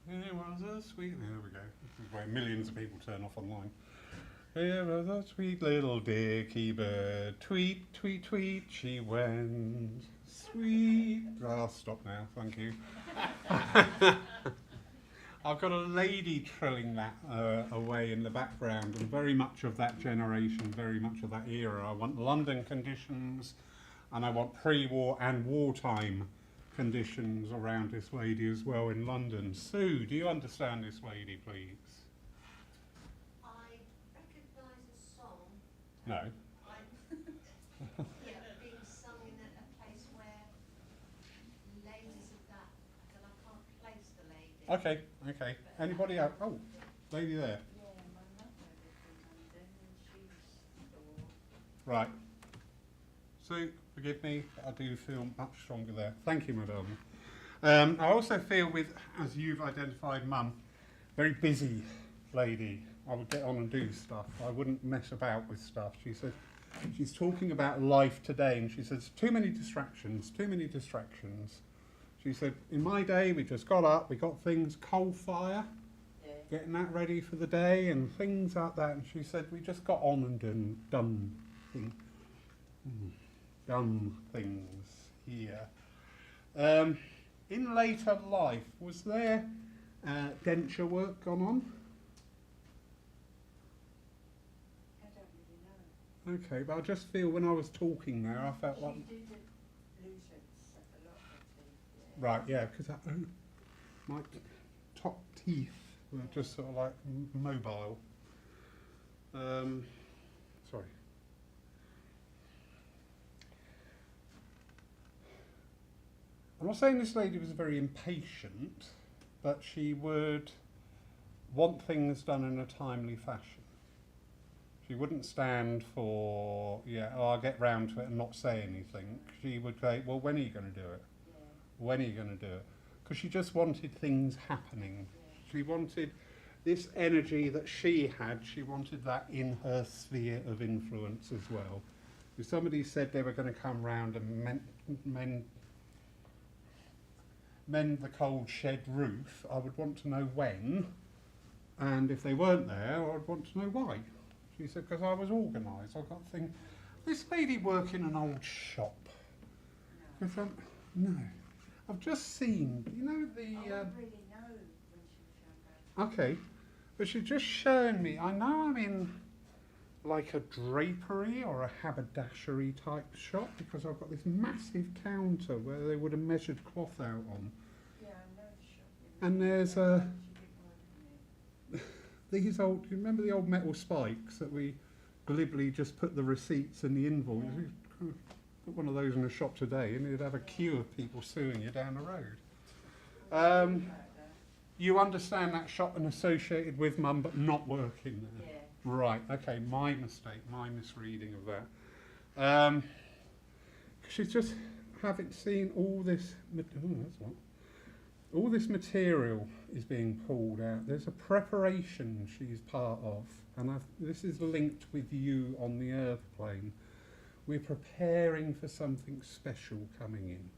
It was a sweet... There we go. This is where millions of people turn off online. Here was a sweet little dicky bird. Tweet, tweet, tweet, she went. Sweet... I'll stop now, thank you. I've got a lady trilling that away in the background, and very much of that generation, very much of that era. I want London conditions, and I want pre-war and wartime conditions around this lady as well in London. Sue, do you understand this lady, please? I recognise a song. No. Yeah, being sung in a place where ladies of that, but I can't place the lady. Okay, okay. Anybody else? Oh, lady there. Yeah, my mother lived in London and she was Right. Sue, forgive me, I do feel much stronger there. Thank you, madam. I also feel with, as you've identified, Mum, very busy lady. I would get on and do stuff. I wouldn't mess about with stuff. She said, she's talking about life today, and she says, too many distractions, too many distractions. She said, in my day, we just got up, we got things, coal fire, getting that ready for the day, and things like that. And she said, we just got on and done things. Done things here. In later life, was there denture work gone on? I don't really know. Okay, but I just feel when I was talking there, I felt like... She did lose a lot of teeth. Right, yeah, because my top teeth were just sort of like mobile. Sorry. I'm not saying this lady was very impatient, but she would want things done in a timely fashion. She wouldn't stand for, I'll get round to it and not say anything. She would say, well, when are you going to do it? Yeah. When are you going to do it? Because she just wanted things happening. She wanted this energy that she had, she wanted that in her sphere of influence as well. If somebody said they were going to come round and mend the cold shed roof, I would want to know when, and if they weren't there, I would want to know why. She said, because I was organised. I've got to think, this lady work in an old shop? Because no. I've just seen, you know, I don't really know when she was younger. okay, but she's just shown me, I know I'm in like a drapery or a haberdashery type shop, because I've got this massive counter where they would have measured cloth out on. Yeah, I know the shop. And there's She did one, didn't these old, do you remember the old metal spikes that we glibly just put the receipts and the invoices? Got one of those in a shop today, and you'd have a queue of people suing you down the road. You understand that shop and associated with Mum, but not working there. Yeah. Right. Okay. My mistake. My misreading of that. She's just haven't seen all this. All this material is being pulled out. There's a preparation she's part of, and this is linked with you on the earth plane. We're preparing for something special coming in.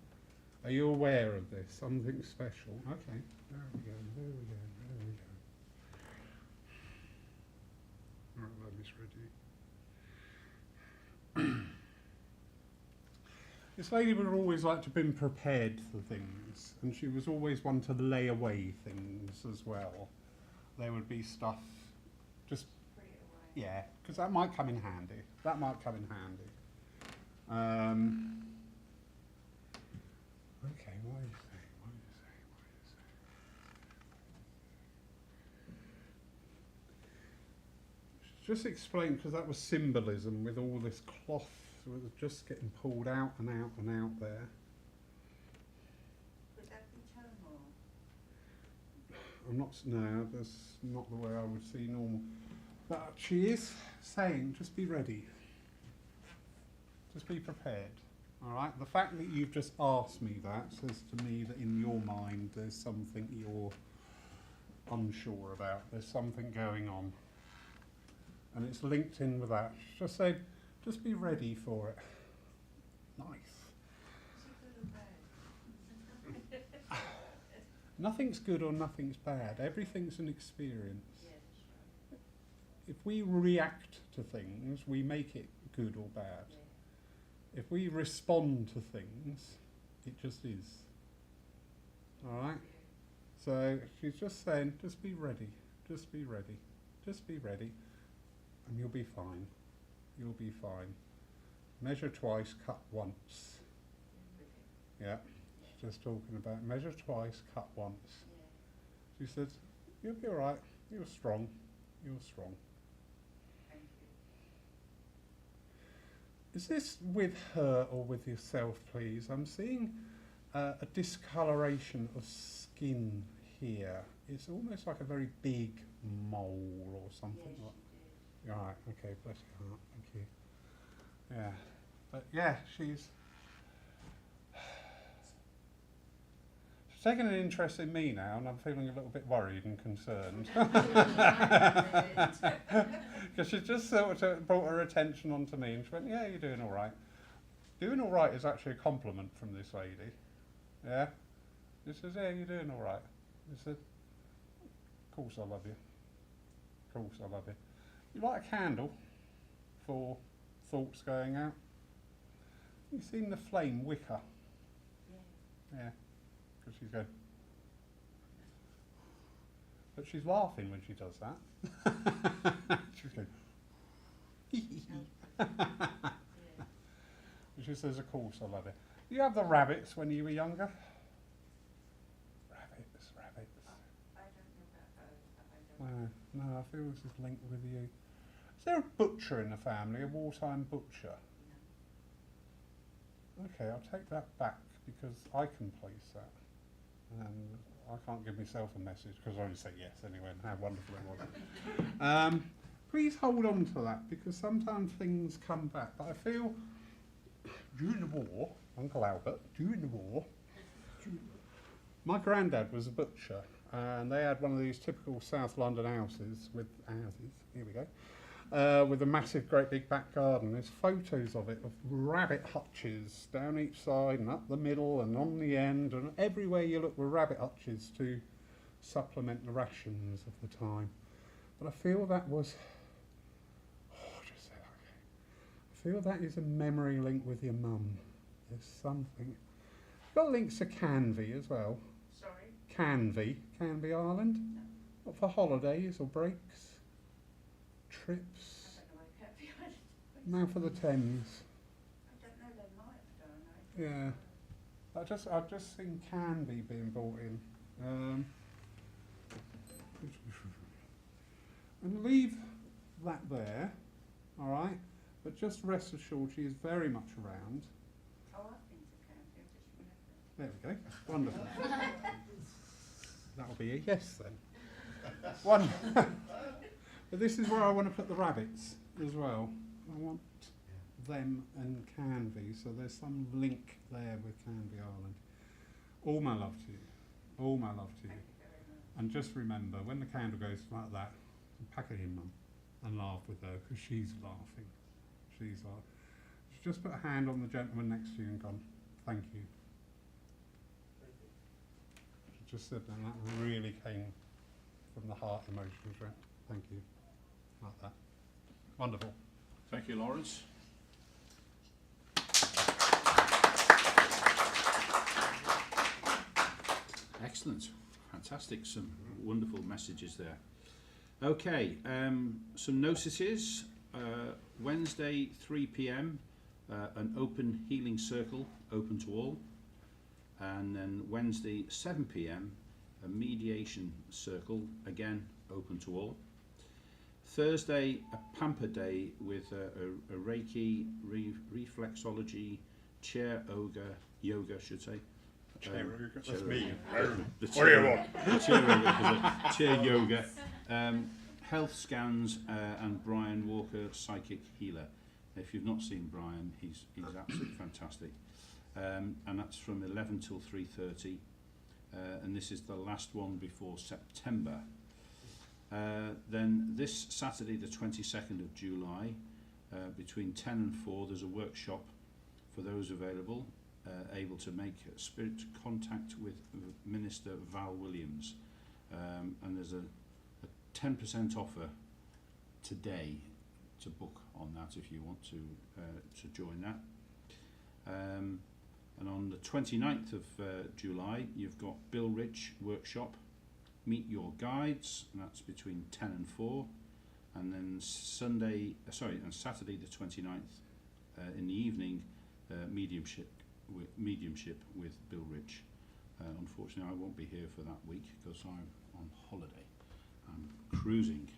Are you aware of this? Something special. Okay. There we go. There we go. There we go. Right, I misread you. This lady would always like to have been prepared for things, and she was always one to lay away things as well. There would be stuff, just, Put it away. yeah, because that might come in handy. That might come in handy. Okay, what are you saying? What are you saying? What are you saying? Just explain, because that was symbolism with all this cloth. So it was just getting pulled out and out and out there. Would that be turmoil? I'm not, no, that's not the way I would see normal. But she is saying, just be ready. Just be prepared. All right? The fact that you've just asked me that says to me that in your mind there's something you're unsure about. There's something going on. And it's linked in with that. Just say, just be ready for it. Nice. Is it good or bad? Nothing's good or nothing's bad. Everything's an experience. Yeah, that's right. If we react to things, we make it good or bad. Yeah. If we respond to things, it just is. All right? So she's just saying, just be ready. Just be ready. Just be ready. And you'll be fine. You'll be fine. Measure twice, cut once. Yeah. She's just talking about measure twice, cut once. Yeah. She said, you'll be all right. You're strong. You're strong. Thank you. Is this with her or with yourself, please? I'm seeing a discoloration of skin here. It's almost like a very big mole or something Yes, like. you Right, okay, bless your heart, thank you. Yeah, but yeah, she's taken an interest in me now, and I'm feeling a little bit worried and concerned. Because she's just sort of brought her attention onto me, and she went, yeah, you're doing all right. Doing all right is actually a compliment from this lady. Yeah? She says, yeah, you're doing all right. I said, of course I love you. Of course I love you. You light a candle for thoughts going out. You've seen the flame wicker. Yeah. Yeah. Because she's going. But she's laughing when she does that. She's going. Yeah. She says, of course I love it. You have the rabbits when you were younger? Rabbits. I don't know about those. I don't know. No, I feel this is linked with you. Is there a butcher in the family, a wartime butcher? Okay, I'll take that back because I can place that. And I can't give myself a message because I only say yes anyway and how wonderful it was. Please hold on to that because sometimes things come back. But I feel during the war, Uncle Albert, during the war, my granddad was a butcher and they had one of these typical South London houses with here we go. With a massive, great big back garden. There's photos of it, of rabbit hutches down each side and up the middle and on the end, and everywhere you look were rabbit hutches to supplement the rations of the time. But I feel that was, just say that again. I feel that is a memory link with your mum. There's something. Got links to Canvey as well. Sorry? Canvey Island. No. Not for holidays or breaks. Trips. I don't know where Canvey Island is. Now for the Thames. I don't know, they might have done. Yeah. I've just seen Canvey being brought in. And leave that there, alright? But just rest assured she is very much around. There we go. Wonderful. That'll be a yes then. One. But this is where I want to put the rabbits as well. I want them and Canvey, so there's some link there with Canvey Island. All my love to you. All my love to you. And just remember, when the candle goes like that, pack it in, Mum, and laugh with her, because she's laughing. She's laughing. Just put a hand on the gentleman next to you and gone, thank you. She just said that, and that really came from the heart emotions, right? Thank you. Like that. Wonderful. Thank you, Lawrence. Excellent. Fantastic. Some wonderful messages there. Okay, some notices. Wednesday, 3 p.m, an open healing circle, open to all. And then Wednesday, 7 p.m, a mediation circle, again, open to all. Thursday, a pamper day with a Reiki, reflexology, chair yoga, should say. Chair yoga, that's chair me. yoga. The What do you want? the chair yoga, health scans, and Brian Walker, psychic healer. If you've not seen Brian, he's absolutely fantastic. And that's from 11 till 3:30, and this is the last one before September. Then this Saturday, the 22nd of July, between 10 and 4, there's a workshop for those available, able to make spirit contact with Minister Val Williams. And there's a 10% offer today to book on that if you want to join that. And on the 29th of July, you've got Bill Rich workshop, Meet Your Guides, and that's between 10 and 4. And then Saturday the 29th in the evening, mediumship with Bill Rich. Unfortunately, I won't be here for that week because I'm on holiday. I'm cruising,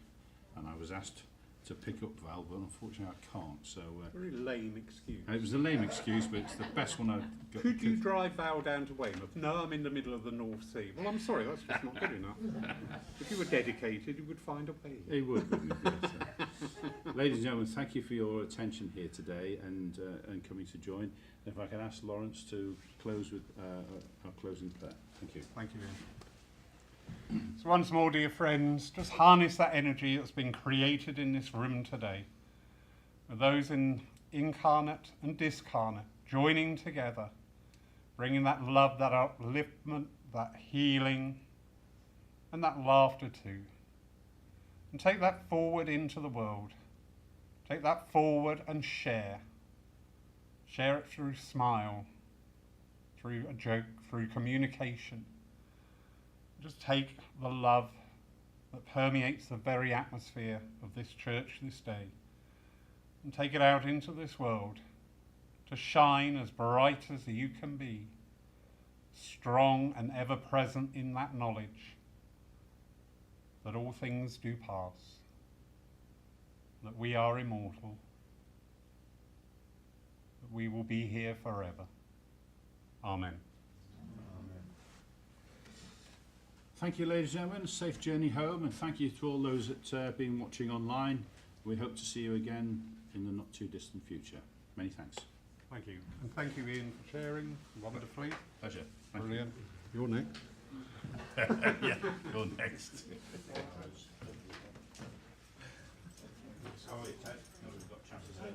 and I was asked to pick up Val, but unfortunately I can't. So Very lame excuse. it was a lame excuse, but it's the best one I've got. Could you drive Val down to Weymouth? No, I'm in the middle of the North Sea. Well, I'm sorry, that's just not good enough. If you were dedicated, you would find a way. He would, wouldn't he? Yes, ladies and gentlemen, thank you for your attention here today and coming to join. If I can ask Lawrence to close with our closing prayer. Thank you. Thank you, Ian. So once more, dear friends, just harness that energy that's been created in this room today. With those in incarnate and discarnate joining together, bringing that love, that upliftment, that healing, and that laughter too. And take that forward into the world. Take that forward and share. Share it through smile, through a joke, through communication. Just take the love that permeates the very atmosphere of this church this day and take it out into this world to shine as bright as you can be, strong and ever present in that knowledge that all things do pass, that we are immortal, that we will be here forever. Amen. Thank you, ladies and gentlemen. Safe journey home, and thank you to all those that have been watching online. We hope to see you again in the not too distant future. Many thanks. Thank you. And thank you, Ian, for sharing wonderfully. Pleasure. Thank Brilliant. You're next. you. Yeah, you're next. Sorry, Ted. No, we've got chances over.